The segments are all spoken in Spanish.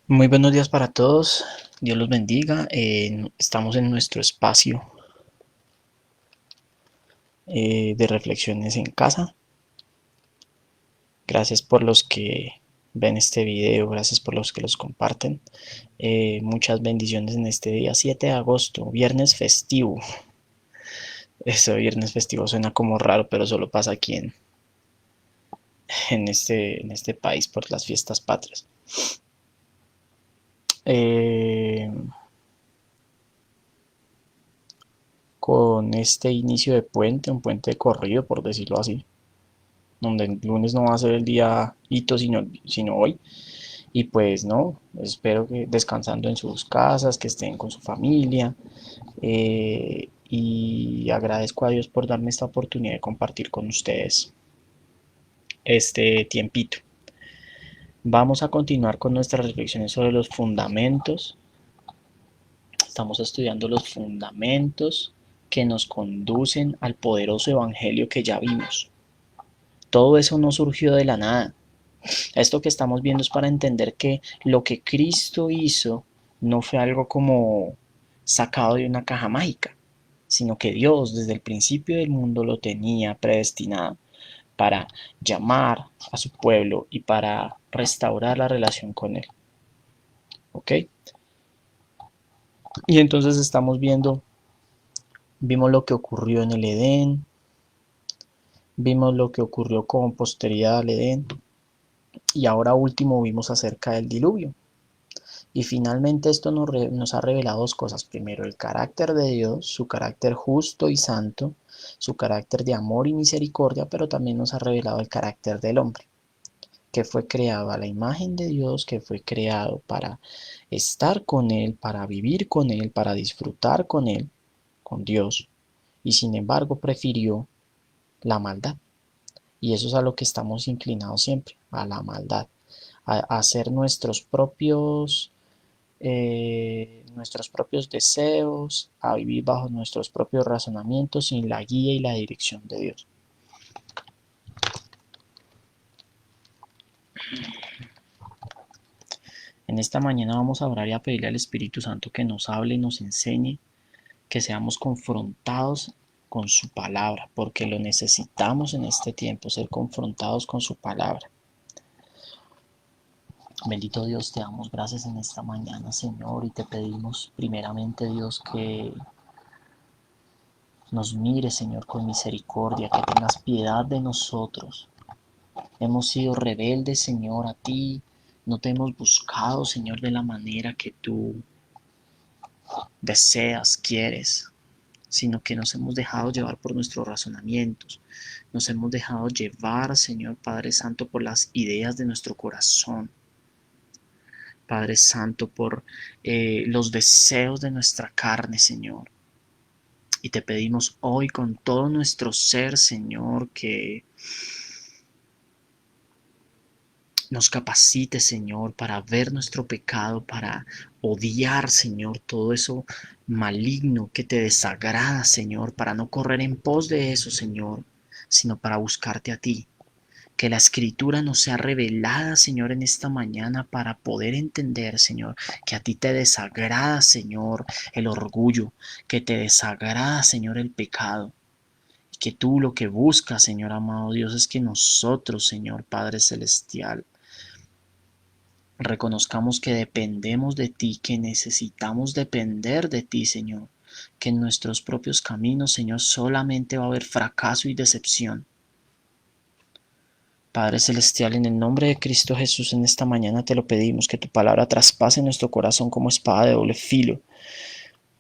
Muy buenos días para todos. Dios los bendiga. Estamos en nuestro espacio de reflexiones en casa. Gracias por los que ven este video, gracias por los que los comparten. Muchas bendiciones en este día 7 de agosto, viernes festivo. Este viernes festivo suena como raro, pero solo pasa aquí en este país por las fiestas patrias. Eh, con este inicio de puente, un puente corrido, por decirlo así, donde el lunes no va a ser el día hito, sino hoy. Y pues no, espero que descansando en sus casas, que estén con su familia. Y agradezco a Dios por darme esta oportunidad de compartir con ustedes este tiempito. Vamos a continuar con nuestras reflexiones sobre los fundamentos. Estamos estudiando los fundamentos que nos conducen al poderoso evangelio que ya vimos. Todo eso no surgió de la nada. Esto que estamos viendo es para entender que lo que Cristo hizo no fue algo como sacado de una caja mágica, sino que Dios desde el principio del mundo lo tenía predestinado para llamar a su pueblo y para restaurar la relación con él. ¿Ok? Y entonces vimos lo que ocurrió en el Edén, vimos lo que ocurrió con posteridad al Edén y ahora último vimos acerca del diluvio. Y finalmente esto nos ha revelado dos cosas. Primero, el carácter de Dios, su carácter justo y santo, su carácter de amor y misericordia, pero también nos ha revelado el carácter del hombre, que fue creado a la imagen de Dios, que fue creado para estar con Él, para vivir con Él, para disfrutar con Él, con Dios, y sin embargo prefirió la maldad. Y eso es a lo que estamos inclinados siempre, a la maldad, a hacer nuestros propios deseos, a vivir bajo nuestros propios razonamientos sin la guía y la dirección de Dios. En esta mañana vamos a orar y a pedirle al Espíritu Santo que nos hable y nos enseñe, que seamos confrontados con su palabra, porque lo necesitamos en este tiempo, ser confrontados con su palabra. Bendito Dios, te damos gracias en esta mañana, Señor, y te pedimos primeramente, Dios, que nos mire, Señor, con misericordia, que tengas piedad de nosotros. Hemos sido rebeldes, Señor, a ti. No te hemos buscado, Señor, de la manera que tú deseas, quieres, sino que nos hemos dejado llevar por nuestros razonamientos. Nos hemos dejado llevar, Señor Padre Santo, por las ideas de nuestro corazón. Padre Santo, por los deseos de nuestra carne, Señor. Y te pedimos hoy con todo nuestro ser, Señor, que nos capacite, Señor, para ver nuestro pecado, para odiar, Señor, todo eso maligno que te desagrada, Señor, para no correr en pos de eso, Señor, sino para buscarte a ti. Que la escritura nos sea revelada, Señor, en esta mañana para poder entender, Señor, que a ti te desagrada, Señor, el orgullo, que te desagrada, Señor, el pecado. Y que tú lo que buscas, Señor amado Dios, es que nosotros, Señor Padre Celestial, reconozcamos que dependemos de ti, que necesitamos depender de ti, Señor, que en nuestros propios caminos, Señor, solamente va a haber fracaso y decepción. Padre Celestial, en el nombre de Cristo Jesús, en esta mañana te lo pedimos, que tu palabra traspase nuestro corazón como espada de doble filo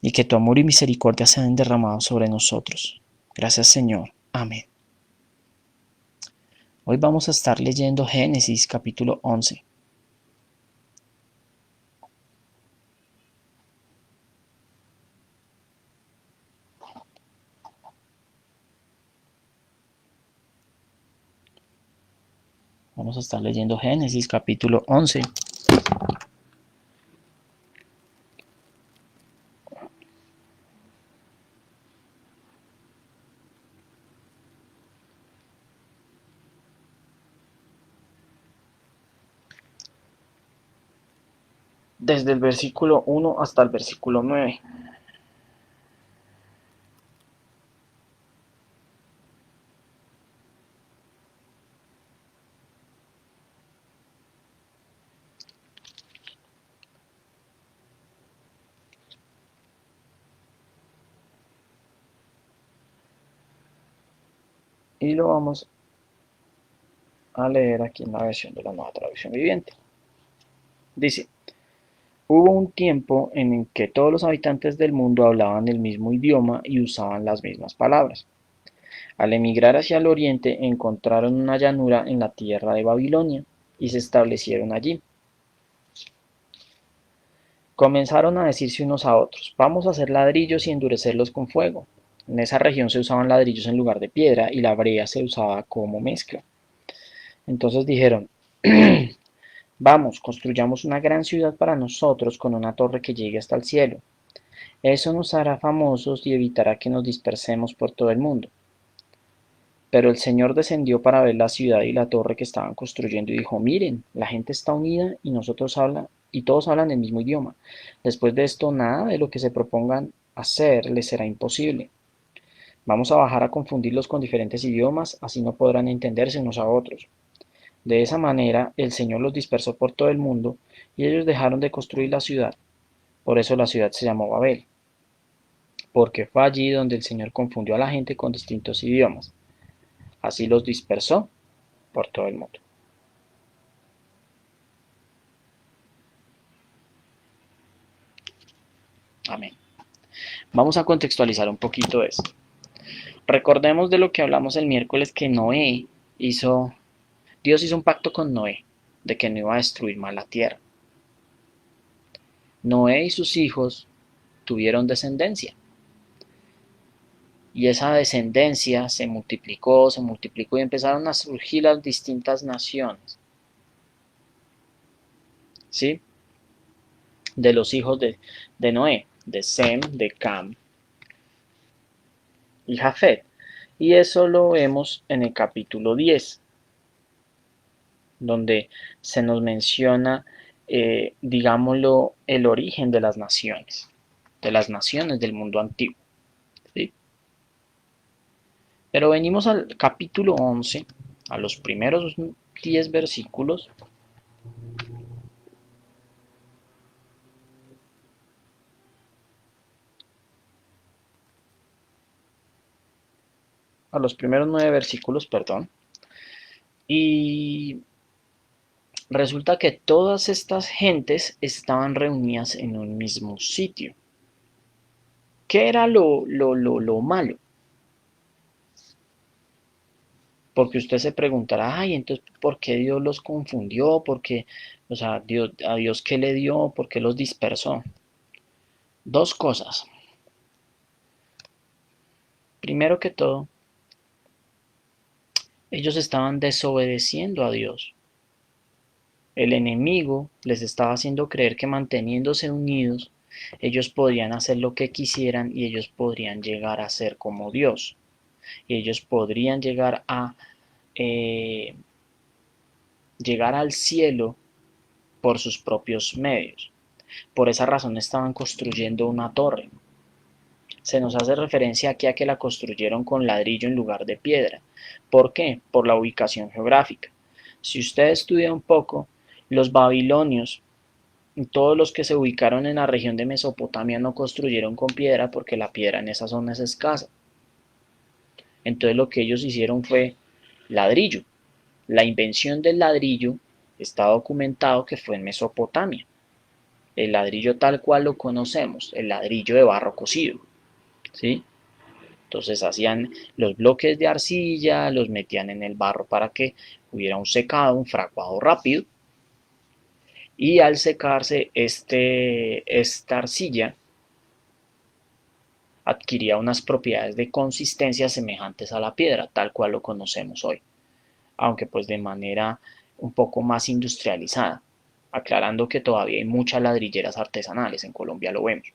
y que tu amor y misericordia sean derramados sobre nosotros. Gracias, Señor. Amén. Hoy vamos a estar leyendo Génesis capítulo 11. Vamos a estar leyendo Génesis capítulo 11. desde el versículo 1 hasta el versículo 9. Y lo vamos a leer aquí en la versión de la Nueva Traducción Viviente. Dice: hubo un tiempo en el que todos los habitantes del mundo hablaban el mismo idioma y usaban las mismas palabras. Al emigrar hacia el oriente encontraron una llanura en la tierra de Babilonia y se establecieron allí. Comenzaron a decirse unos a otros: vamos a hacer ladrillos y endurecerlos con fuego. En esa región se usaban ladrillos en lugar de piedra y la brea se usaba como mezcla. Entonces dijeron: vamos, construyamos una gran ciudad para nosotros con una torre que llegue hasta el cielo. Eso nos hará famosos y evitará que nos dispersemos por todo el mundo. Pero el Señor descendió para ver la ciudad y la torre que estaban construyendo y dijo: miren, la gente está unida y todos hablan el mismo idioma. Después de esto, nada de lo que se propongan hacer les será imposible. Vamos a bajar a confundirlos con diferentes idiomas, así no podrán entenderse unos a otros. De esa manera, el Señor los dispersó por todo el mundo y ellos dejaron de construir la ciudad. Por eso la ciudad se llamó Babel, porque fue allí donde el Señor confundió a la gente con distintos idiomas. Así los dispersó por todo el mundo. Amén. Vamos a contextualizar un poquito esto. Recordemos de lo que hablamos el miércoles, que Dios hizo un pacto con Noé de que no iba a destruir más la tierra. Noé y sus hijos tuvieron descendencia y esa descendencia se multiplicó y empezaron a surgir las distintas naciones, ¿sí? De los hijos de Noé, de Sem, de Cam y Jafet. Y eso lo vemos en el capítulo 10, donde se nos menciona, digámoslo, el origen de las naciones del mundo antiguo, ¿sí? Pero venimos al capítulo 11, a los primeros 10 versículos. A los primeros 9 versículos, perdón. Y resulta que todas estas gentes estaban reunidas en un mismo sitio. ¿Qué era lo malo? Porque usted se preguntará: ay, entonces, ¿por qué Dios los confundió? ¿Por qué, o sea, a Dios qué le dio? ¿Por qué los dispersó? Dos cosas. Primero que todo, ellos estaban desobedeciendo a Dios. El enemigo les estaba haciendo creer que manteniéndose unidos, ellos podrían hacer lo que quisieran y ellos podrían llegar a ser como Dios. Y ellos podrían eh, llegar al cielo por sus propios medios. Por esa razón estaban construyendo una torre. Se nos hace referencia aquí a que la construyeron con ladrillo en lugar de piedra. ¿Por qué? Por la ubicación geográfica. Si usted estudia un poco, los babilonios, todos los que se ubicaron en la región de Mesopotamia, no construyeron con piedra porque la piedra en esa zona es escasa. Entonces lo que ellos hicieron fue ladrillo. La invención del ladrillo está documentado que fue en Mesopotamia. El ladrillo tal cual lo conocemos, el ladrillo de barro cocido, ¿sí? Entonces hacían los bloques de arcilla, los metían en el barro para que hubiera un secado, un fraguado rápido, y al secarse esta arcilla adquiría unas propiedades de consistencia semejantes a la piedra, tal cual lo conocemos hoy, aunque pues de manera un poco más industrializada, aclarando que todavía hay muchas ladrilleras artesanales, en Colombia lo vemos.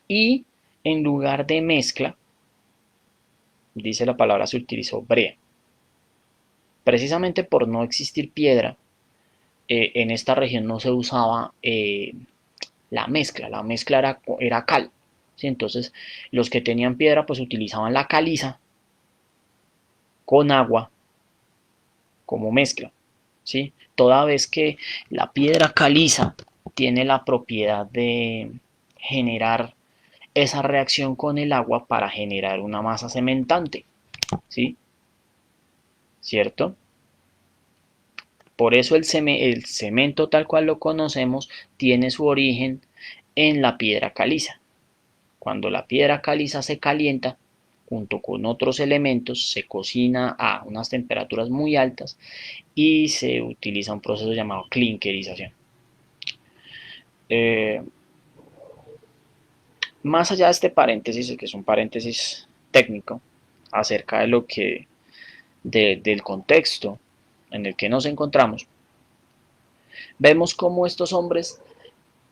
Y en lugar de mezcla, dice la palabra, se utilizó brea. Precisamente por no existir piedra, en esta región no se usaba la mezcla era cal. ¿Sí? Entonces los que tenían piedra pues utilizaban la caliza con agua como mezcla. ¿Sí? Toda vez que la piedra caliza tiene la propiedad de generar esa reacción con el agua para generar una masa cementante, ¿sí? ¿Cierto? Por eso el cemento tal cual lo conocemos tiene su origen en la piedra caliza. Cuando la piedra caliza se calienta, junto con otros elementos, se cocina a unas temperaturas muy altas y se utiliza un proceso llamado clinkerización. Eh, Más allá de este paréntesis, que es un paréntesis técnico, acerca de lo que, del contexto en el que nos encontramos, vemos cómo estos hombres,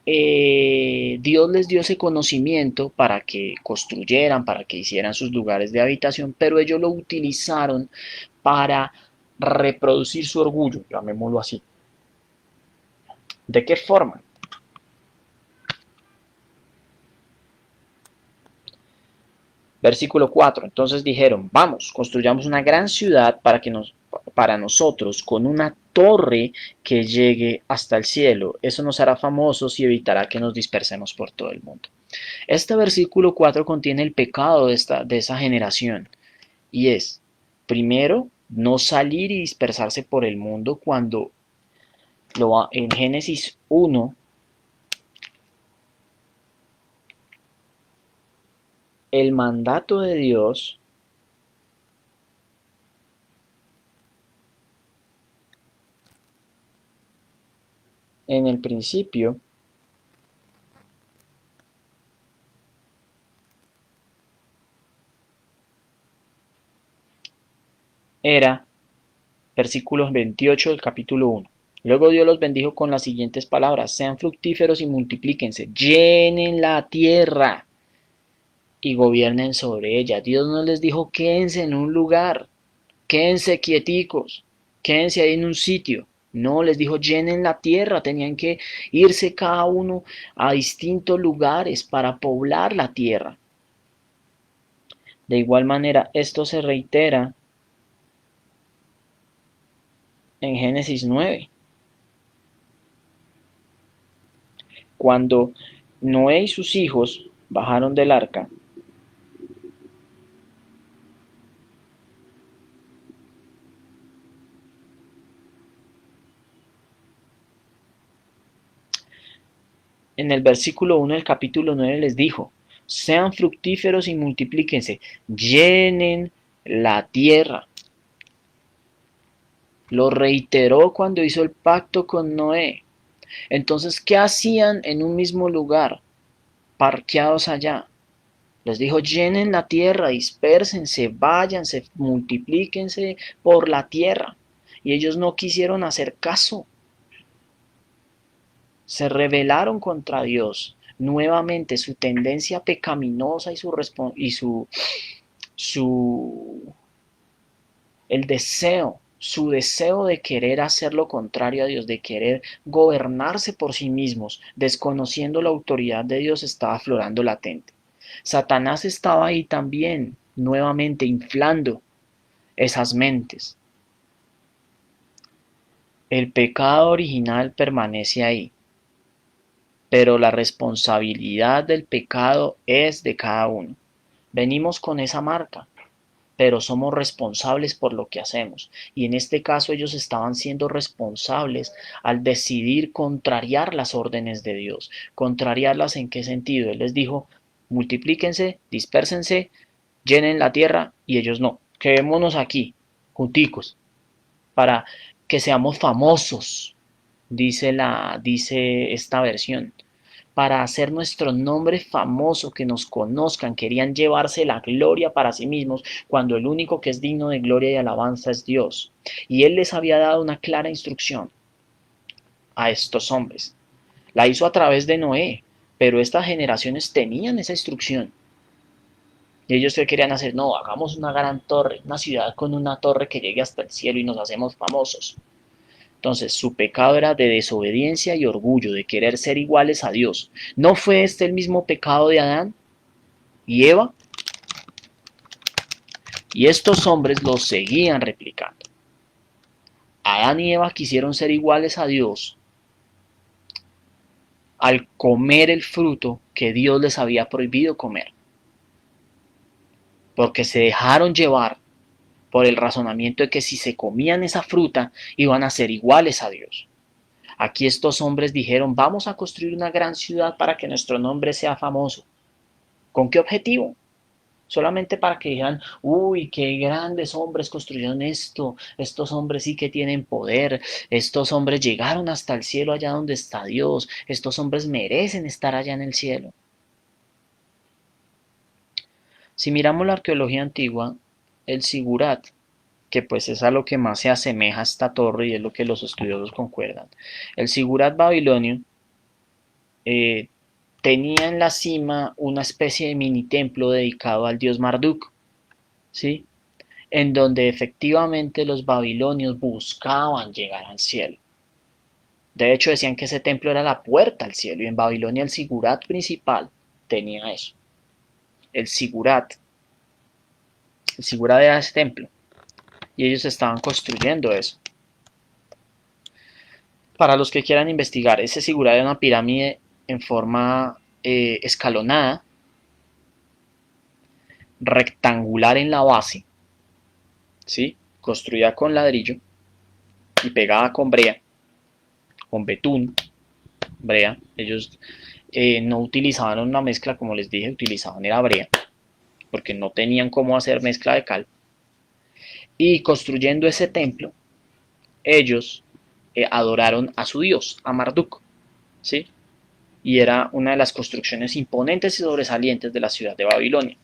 Dios les dio ese conocimiento para que construyeran, para que hicieran sus lugares de habitación, pero ellos lo utilizaron para reproducir su orgullo, llamémoslo así. ¿De qué forma? Versículo 4. Entonces dijeron, vamos, construyamos una gran ciudad para nosotros, con una torre que llegue hasta el cielo. Eso nos hará famosos y evitará que nos dispersemos por todo el mundo. Este versículo 4 contiene el pecado de esa generación. Y es, primero, no salir y dispersarse por el mundo cuando en Génesis 1 el mandato de Dios en el principio era, versículos 28 del capítulo 1. Luego Dios los bendijo con las siguientes palabras: sean fructíferos y multiplíquense, llenen la tierra y gobiernen sobre ella. Dios no les dijo quédense en un lugar, quédense quieticos, quédense ahí en un sitio. No, les dijo llenen la tierra, tenían que irse cada uno a distintos lugares para poblar la tierra. De igual manera, esto se reitera en Génesis 9, cuando Noé y sus hijos bajaron del arca. En el versículo 1 del capítulo 9 les dijo, sean fructíferos y multiplíquense, llenen la tierra. Lo reiteró cuando hizo el pacto con Noé. Entonces, ¿qué hacían en un mismo lugar, parqueados allá? Les dijo, llenen la tierra, dispérsense, váyanse, multiplíquense por la tierra. Y ellos no quisieron hacer caso. Se rebelaron contra Dios. Nuevamente su tendencia pecaminosa su el deseo, su deseo de querer hacer lo contrario a Dios, de querer gobernarse por sí mismos, desconociendo la autoridad de Dios, estaba aflorando latente. Satanás estaba ahí también, nuevamente inflando esas mentes. El pecado original permanece ahí, pero la responsabilidad del pecado es de cada uno. Venimos con esa marca, pero somos responsables por lo que hacemos. Y en este caso ellos estaban siendo responsables al decidir contrariar las órdenes de Dios. ¿Contrariarlas en qué sentido? Él les dijo, multiplíquense, dispérsense, llenen la tierra, y ellos no. Quedémonos aquí, junticos, para que seamos famosos, dice esta versión, para hacer nuestro nombre famoso, que nos conozcan. Querían llevarse la gloria para sí mismos, cuando el único que es digno de gloria y alabanza es Dios. Y Él les había dado una clara instrucción a estos hombres. La hizo a través de Noé, pero estas generaciones tenían esa instrucción. Y ellos qué querían hacer, no, hagamos una gran torre, una ciudad con una torre que llegue hasta el cielo y nos hacemos famosos. Entonces, su pecado era de desobediencia y orgullo, de querer ser iguales a Dios. ¿No fue este el mismo pecado de Adán y Eva? Y estos hombres lo seguían replicando. Adán y Eva quisieron ser iguales a Dios al comer el fruto que Dios les había prohibido comer, porque se dejaron llevar por el razonamiento de que si se comían esa fruta iban a ser iguales a Dios. Aquí estos hombres dijeron, vamos a construir una gran ciudad para que nuestro nombre sea famoso. ¿Con qué objetivo? Solamente para que digan, uy, qué grandes hombres construyeron esto, estos hombres sí que tienen poder, estos hombres llegaron hasta el cielo allá donde está Dios, estos hombres merecen estar allá en el cielo. Si miramos la arqueología antigua, el Sigurat, que pues es a lo que más se asemeja a esta torre y es lo que los estudiosos concuerdan, el Sigurat babilonio eh, tenía en la cima una especie de mini templo dedicado al dios Marduk, ¿sí? En donde efectivamente los babilonios buscaban llegar al cielo. De hecho decían que ese templo era la puerta al cielo y en Babilonia el Sigurat principal tenía eso. El Sigurat, el Sigurat era ese templo y ellos estaban construyendo eso. Para los que quieran investigar, ese Sigurat era una pirámide en forma escalonada, rectangular en la base, ¿sí? Construida con ladrillo y pegada con brea, con betún, brea. Ellos no utilizaban una mezcla, como les dije, utilizaban era brea, porque no tenían cómo hacer mezcla de cal. Y construyendo ese templo, ellos adoraron a su dios, a Marduk, ¿sí? Y era una de las construcciones imponentes y sobresalientes de la ciudad de Babilonia.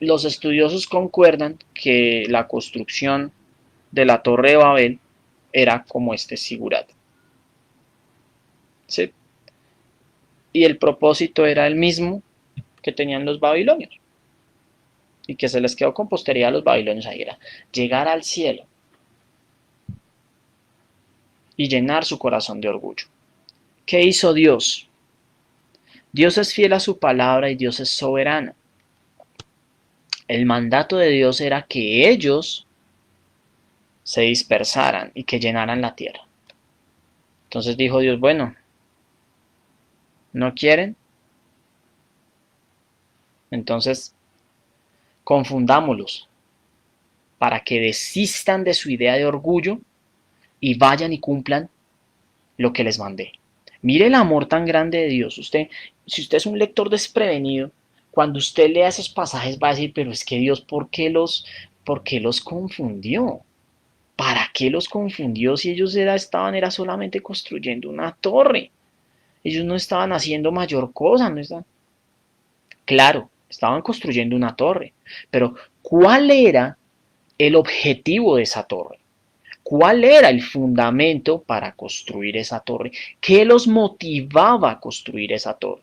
Los estudiosos concuerdan que la construcción de la Torre de Babel era como este Sigurat, ¿sí? Y el propósito era el mismo que tenían los babilonios y que se les quedó con posteridad a los babilonios, ahí era llegar al cielo y llenar su corazón de orgullo. ¿Qué hizo Dios? Dios es fiel a su palabra y Dios es soberano. El mandato de Dios era que ellos se dispersaran y que llenaran la tierra. Entonces dijo Dios, bueno, ¿no quieren? Entonces confundámoslos para que desistan de su idea de orgullo y vayan y cumplan lo que les mandé. Mire el amor tan grande de Dios. Si usted es un lector desprevenido, cuando usted lea esos pasajes va a decir, pero es que Dios, por qué los confundió? ¿Para qué los confundió si ellos estaban solamente construyendo una torre? Ellos no estaban haciendo mayor cosa, no estaban... Claro, estaban construyendo una torre, pero ¿cuál era el objetivo de esa torre? ¿Cuál era el fundamento para construir esa torre? ¿Qué los motivaba a construir esa torre?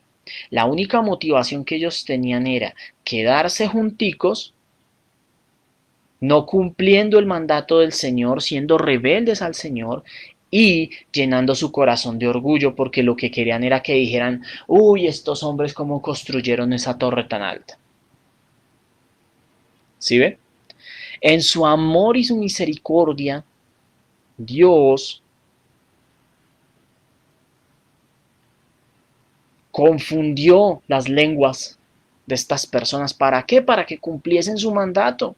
La única motivación que ellos tenían era quedarse junticos, no cumpliendo el mandato del Señor, siendo rebeldes al Señor y llenando su corazón de orgullo porque lo que querían era que dijeran, uy, estos hombres cómo construyeron esa torre tan alta. ¿Sí ve? En su amor y su misericordia, Dios confundió las lenguas de estas personas. ¿Para qué? Para que cumpliesen su mandato,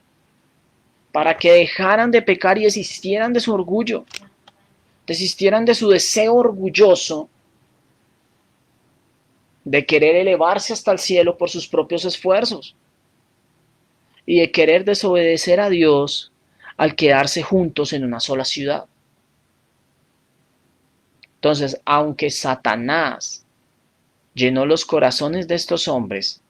para que dejaran de pecar y desistieran de su orgullo, desistieran de su deseo orgulloso de querer elevarse hasta el cielo por sus propios esfuerzos y de querer desobedecer a Dios al quedarse juntos en una sola ciudad. Entonces, aunque Satanás llenó los corazones de estos hombres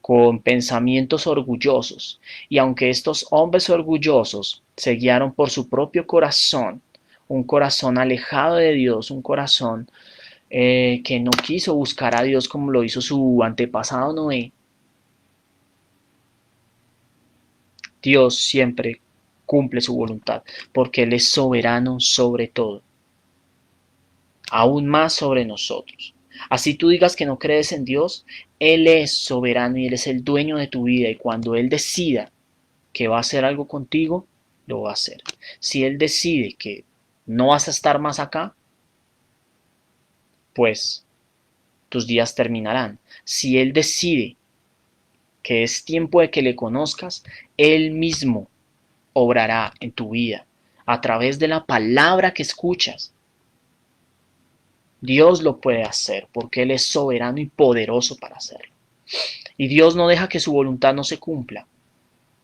con pensamientos orgullosos, y aunque estos hombres orgullosos se guiaron por su propio corazón, un corazón alejado de Dios, un corazón que no quiso buscar a Dios como lo hizo su antepasado Noé, Dios siempre cumple su voluntad, porque Él es soberano sobre todo, aún más sobre nosotros. Así tú digas que no crees en Dios, Él es soberano y Él es el dueño de tu vida, y cuando Él decida que va a hacer algo contigo, lo va a hacer. Si Él decide que no vas a estar más acá, pues tus días terminarán. Si Él decide que es tiempo de que le conozcas, Él mismo obrará en tu vida a través de la palabra que escuchas. Dios lo puede hacer porque Él es soberano y poderoso para hacerlo. Y Dios no deja que su voluntad no se cumpla.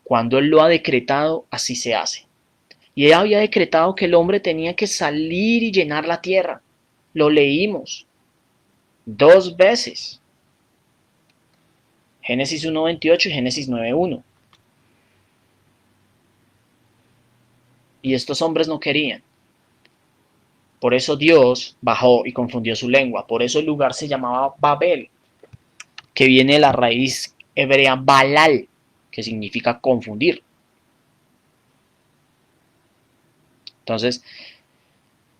Cuando Él lo ha decretado, así se hace. Y Él había decretado que el hombre tenía que salir y llenar la tierra. Lo leímos 2 veces. Génesis 1:28 y Génesis 9:1. Y estos hombres no querían. Por eso Dios bajó y confundió su lengua. Por eso el lugar se llamaba Babel, que viene de la raíz hebrea Balal, que significa confundir. Entonces,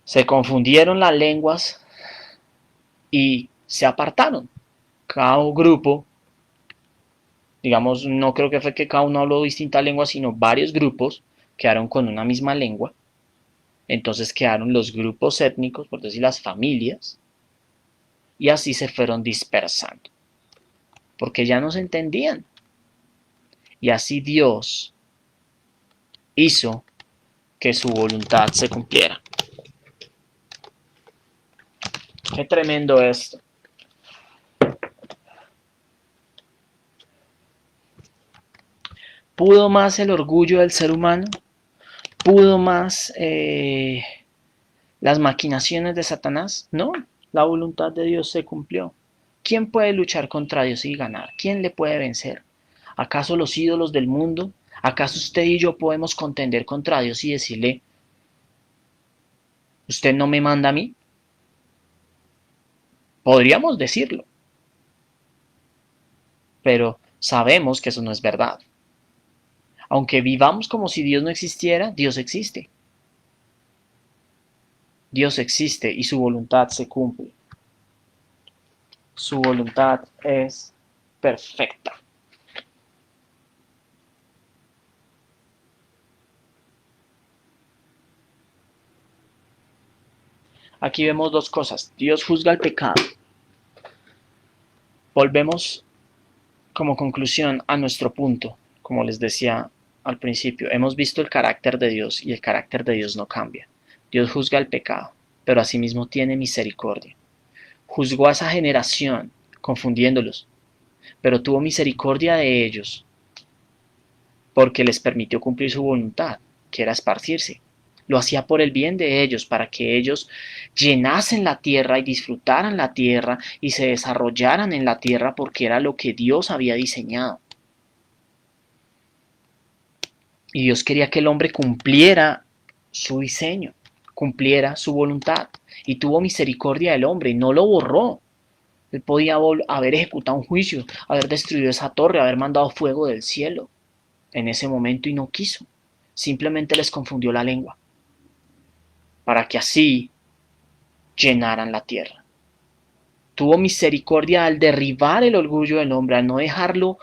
se confundieron las lenguas y se apartaron. Cada grupo, digamos, no creo que fue que cada uno habló distintas lenguas, sino varios grupos quedaron con una misma lengua. Entonces quedaron los grupos étnicos, por decir las familias, y así se fueron dispersando, porque ya no se entendían. Y así Dios hizo que su voluntad se cumpliera. Qué tremendo esto. ¿Pudo más el orgullo del ser humano? ¿Pudo más las maquinaciones de Satanás? No, la voluntad de Dios se cumplió. ¿Quién puede luchar contra Dios y ganar? ¿Quién le puede vencer? ¿Acaso los ídolos del mundo? ¿Acaso usted y yo podemos contender contra Dios y decirle, usted no me manda a mí? Podríamos decirlo, pero sabemos que eso no es verdad. Aunque vivamos como si Dios no existiera, Dios existe. Dios existe y su voluntad se cumple. Su voluntad es perfecta. Aquí vemos dos cosas. Dios juzga el pecado. Volvemos como conclusión a nuestro punto. Como les decía al principio, hemos visto el carácter de Dios y el carácter de Dios no cambia. Dios juzga el pecado, pero asimismo tiene misericordia. Juzgó a esa generación, confundiéndolos, pero tuvo misericordia de ellos porque les permitió cumplir su voluntad, que era esparcirse. Lo hacía por el bien de ellos, para que ellos llenasen la tierra y disfrutaran la tierra y se desarrollaran en la tierra porque era lo que Dios había diseñado. Y Dios quería que el hombre cumpliera su diseño, cumpliera su voluntad. Y tuvo misericordia del hombre y no lo borró. Él podía haber ejecutado un juicio, haber destruido esa torre, haber mandado fuego del cielo en ese momento y no quiso. Simplemente les confundió la lengua para que así llenaran la tierra. Tuvo misericordia al derribar el orgullo del hombre, al no dejarlo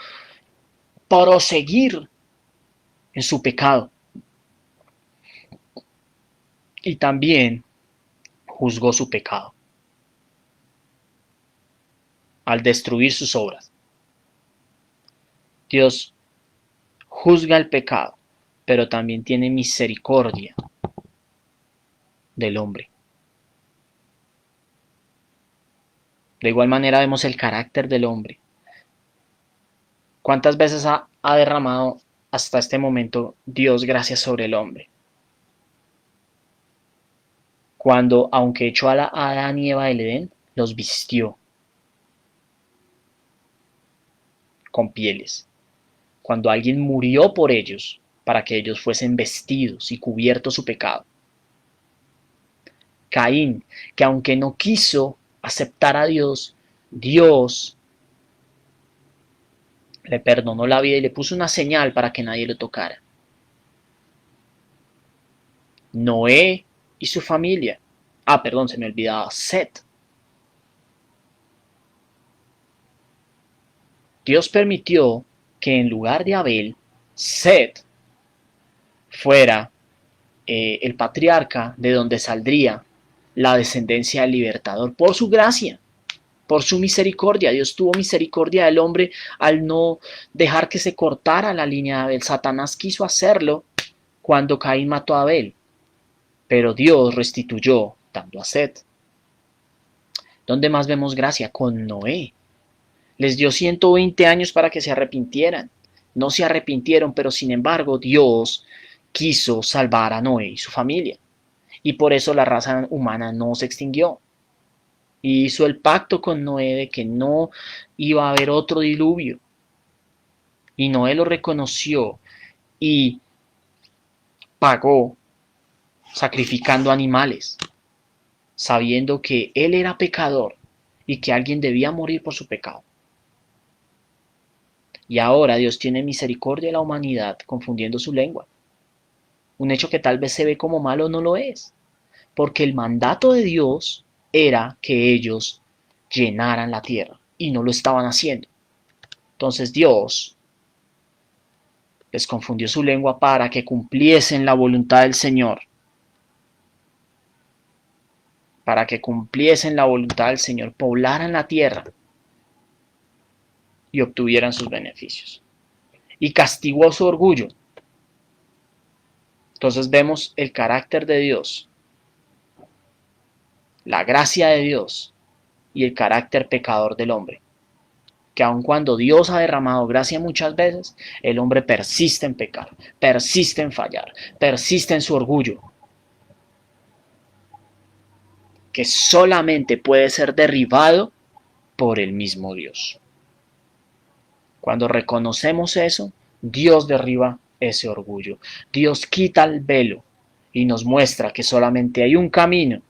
proseguir en su pecado. Y también juzgó su pecado al destruir sus obras. Dios juzga el pecado, pero también tiene misericordia del hombre. De igual manera vemos el carácter del hombre. ¿Cuántas veces ha derramado hasta este momento Dios gracia sobre el hombre? Cuando, aunque echó a Adán y Eva del Edén, los vistió con pieles. Cuando alguien murió por ellos, para que ellos fuesen vestidos y cubiertos su pecado. Caín, que aunque no quiso aceptar a Dios, Dios le perdonó la vida y le puso una señal para que nadie lo tocara. Noé y su familia. Ah, perdón, se me olvidaba, Set. Dios permitió que en lugar de Abel, Set fuera el patriarca de donde saldría la descendencia del libertador por su gracia, por su misericordia. Dios tuvo misericordia del hombre al no dejar que se cortara la línea de Abel. Satanás quiso hacerlo cuando Caín mató a Abel, pero Dios restituyó dando a Set. ¿Dónde más vemos gracia? Con Noé. Les dio 120 años para que se arrepintieran. No se arrepintieron, pero sin embargo Dios quiso salvar a Noé y su familia. Y por eso la raza humana no se extinguió. Y hizo el pacto con Noé de que no iba a haber otro diluvio. Y Noé lo reconoció y pagó sacrificando animales, sabiendo que él era pecador y que alguien debía morir por su pecado. Y ahora Dios tiene misericordia de la humanidad confundiendo su lengua. Un hecho que tal vez se ve como malo no lo es, porque el mandato de Dios era que ellos llenaran la tierra y no lo estaban haciendo. Entonces Dios les confundió su lengua para que cumpliesen la voluntad del Señor. Para que cumpliesen la voluntad del Señor, poblaran la tierra y obtuvieran sus beneficios. Y castigó su orgullo. Entonces vemos el carácter de Dios, la gracia de Dios y el carácter pecador del hombre. Que aun cuando Dios ha derramado gracia muchas veces, el hombre persiste en pecar, persiste en fallar, persiste en su orgullo, que solamente puede ser derribado por el mismo Dios. Cuando reconocemos eso, Dios derriba ese orgullo. Dios quita el velo y nos muestra que solamente hay un camino,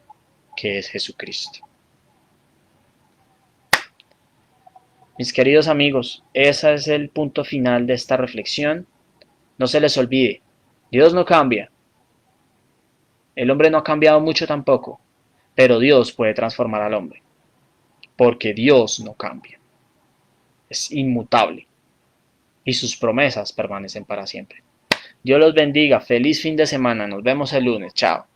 que es Jesucristo. Mis queridos amigos, ese es el punto final de esta reflexión. No se les olvide, Dios no cambia. El hombre no ha cambiado mucho tampoco, pero Dios puede transformar al hombre, porque Dios no cambia. Es inmutable y sus promesas permanecen para siempre. Dios los bendiga, feliz fin de semana, nos vemos el lunes, chao.